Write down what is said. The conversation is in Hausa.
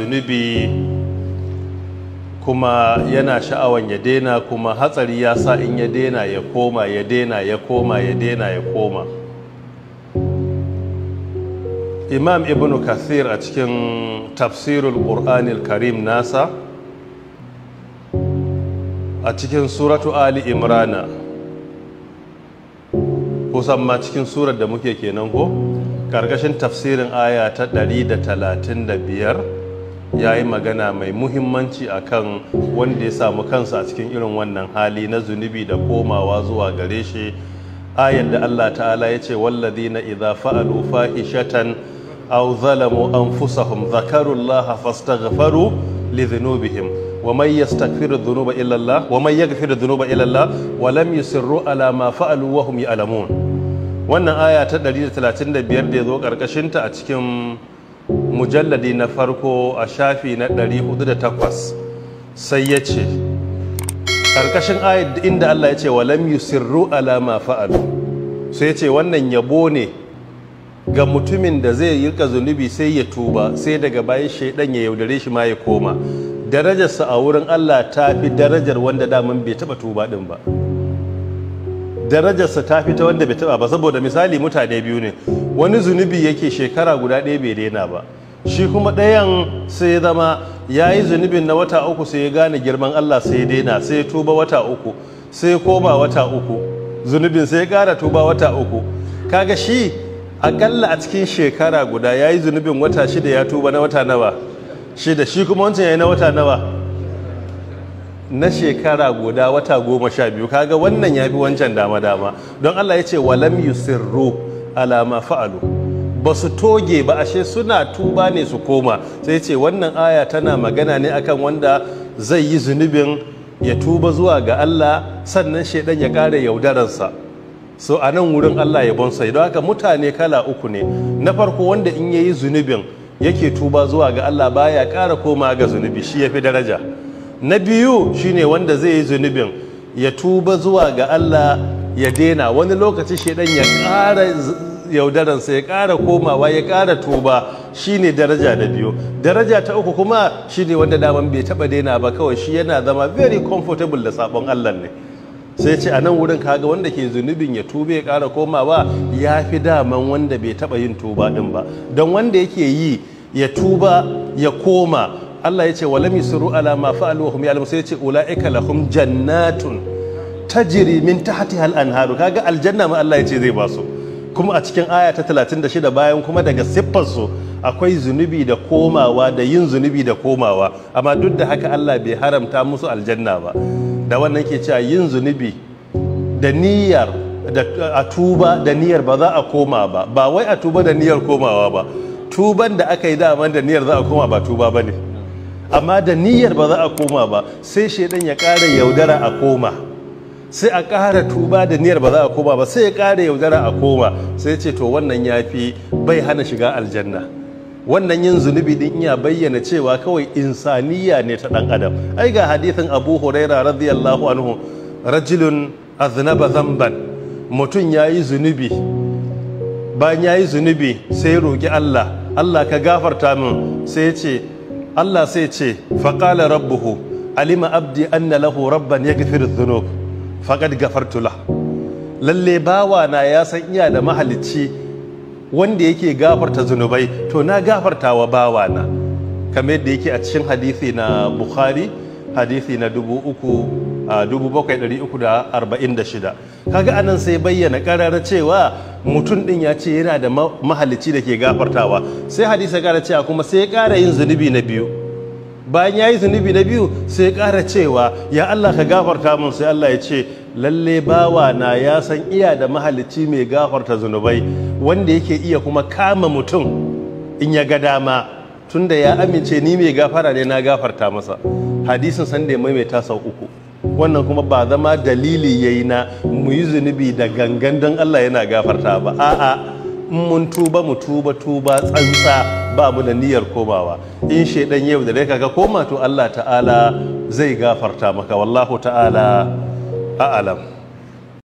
zunubi kuma yana sha'awan ya daina, kuma hatsari ya sa in ya daina ya koma, ya daina ya koma, ya daina ya koma. Imam Ibn Kathir a cikin tafsirul Qur'anil Karim nasa a cikin suratu Ali Imrana, kusan ma cikin surar da muke kenan ko, karkashin tafsirin aya ta 135 ya yi magana mai muhimmanci akan wanda ya samu kansa a cikin irin wannan hali na zunubi da komawa zuwa gare shi. Ayar da Allah ta'ala ya ce, walladhina idza fa'alu fahishatan aw zalamu anfusahum dhakarullaha fastaghfaru li dhunubihim wa man yastaghfiru dhunuba illa Allah wa man yaghfiru dhunuba illa Allah wa lam yusirru ala ma fa'alu wa hum ya'lamun. Wannan aya ta 135 da yazo karkashin ta a cikin mujalladi na farko a shafi na 408 sai ya ce karkashin ayat inda Allah ya ce wa lam yusirru ala ma fa'alu, sai ya ce wannan yabo ne ga mutumin da zai yi zunubi sai ya tuba, sai daga bayan shaidan ya yaudare shi ma ya koma. Darajarsa a wurin Allah ta fi darajar wanda daman bai taba tuba din ba. Darajarsa ta fi ta wanda bai taba ba, saboda misali mutane biyu ne, wani zunubi yake shekara guda ɗaya bai daina ba, shi kuma ɗayan sai ya zama ya yi zunubin na wata uku sai ya gane girman Allah sai ya daina, sai ya tuba wata uku, sai ya koma wata uku, zunubin sai ya ƙara tuba wata uku. Kaga shi akalla a cikin shekara guda ya yi zunubin wata shida, ya tuba na wata nawa? Shida. Shi kuma wancan ya yi na wata nawa? Na shekara guda wata 12. Kaga wannan ya fi wancan dama-dama, don Allah ya ce walam yusirru ala ma fa'alu, ba su toge ba, ashe suna tuba ne su koma. Sai ce wannan aya tana magana ne akan wanda zai yi zunubin ya tuba zuwa ga Allah, sannan shaidan ya ƙara yaudararsa. So a nan wurin Allah ya bonsa. Don haka mutane kala uku ne. Na farko wanda in yayi zunubin yake tuba zuwa ga Allah baya ƙara koma ga zunubi, shi yafi daraja. Na biyu shine wanda zai yi zunubin ya tuba zuwa ga Allah ya daina, wani lokaci shaidan ya ƙara yaudaransa, ya ƙara komawa, ya ƙara tuba, shine daraja na biyu. Daraja ta uku kuma shine wanda daman bai taɓa daina ba, kawai shi yana zama very comfortable da sabon Allah ne. Sai ce a nan wurin kaga wanda ke zunubin ya tuba ya ƙara komawa ya fi daman wanda bai taɓa yin tuba ɗin ba. Don wanda yake yi ya tuba ya koma, Allah ya ce walam yusru ala ma fa'alu wa hum ya'lamun, sai ya ce ulaika lahum jannatun tajri min tahtiha al-anharu. Kaga aljanna ma Allah ya ce zai ba su. Kuma a cikin aya ta 36 bayan kuma daga siffar su akwai zunubi da komawa da yin zunubi da komawa, amma duk da haka Allah bai haramta musu aljanna ba. Da wannan ke cewa yin zunubi da niyyar a tuba da niyyar ba za a koma ba, ba wai a tuba da niyyar komawa ba. Tuban da aka yi daman da niyyar za a koma ba tuba ba ne, amma da niyyar ba za a koma ba, sai shaidan ya ƙara yaudara a koma, sai a ƙara tuba da niyyar ba za a koma ba, sai ya ƙara yaudara a koma. Sai ce to wannan ya fi bai hana shiga aljanna. Wannan yin zunubi din iya bayyana cewa kawai insaniya ne ta dan adam. Ai ga hadithin Abu Huraira radiyallahu anhu, rajulun aznaba zamban, mutum yayi zunubi, bayan yayi zunubi sai ya roki Allah, Allah ka gafarta min. Sai ya ce Allah sai ce faqala rabbuhu alima abdi anna lahu rabban yaghfiru dhunub faqad ghafartu lah. Lalle bawa na ya san iya da mahalicci wanda yake gafarta zunubai, to na gafarta wa bawana, kamar yadda yake a cikin hadisi na Bukhari, hadisi na 7346. Kaga anan sai bayyana karara cewa mutum din ya ce yana da mahalicci da ke gafartawa. Sai hadisi ya kara cewa kuma sai ya kara yin zunubi na biyu, bayan ya yi zunubi na biyu sai ya kara cewa ya Allah ka gafarta mun. Sai Allah ya ce lalle bawa na ya san iya da mahalicci mai gafarta zunubai, wanda yake iya kuma kama mutum in ya ga dama, tunda ya amince ni mai gafara ne na gafarta masa. Hadisin san da ya maimaita sau 3. Wannan kuma ba zama dalili yayi na mu yi zunubi da gangan don Allah yana gafarta ba. A'a, mun tuba mu tuba tsantsa, ba mu da niyyar komawa. In shaidan yau da dai kaga koma, to Allah ta'ala zai gafarta maka. Wallahu ta'ala a'lam.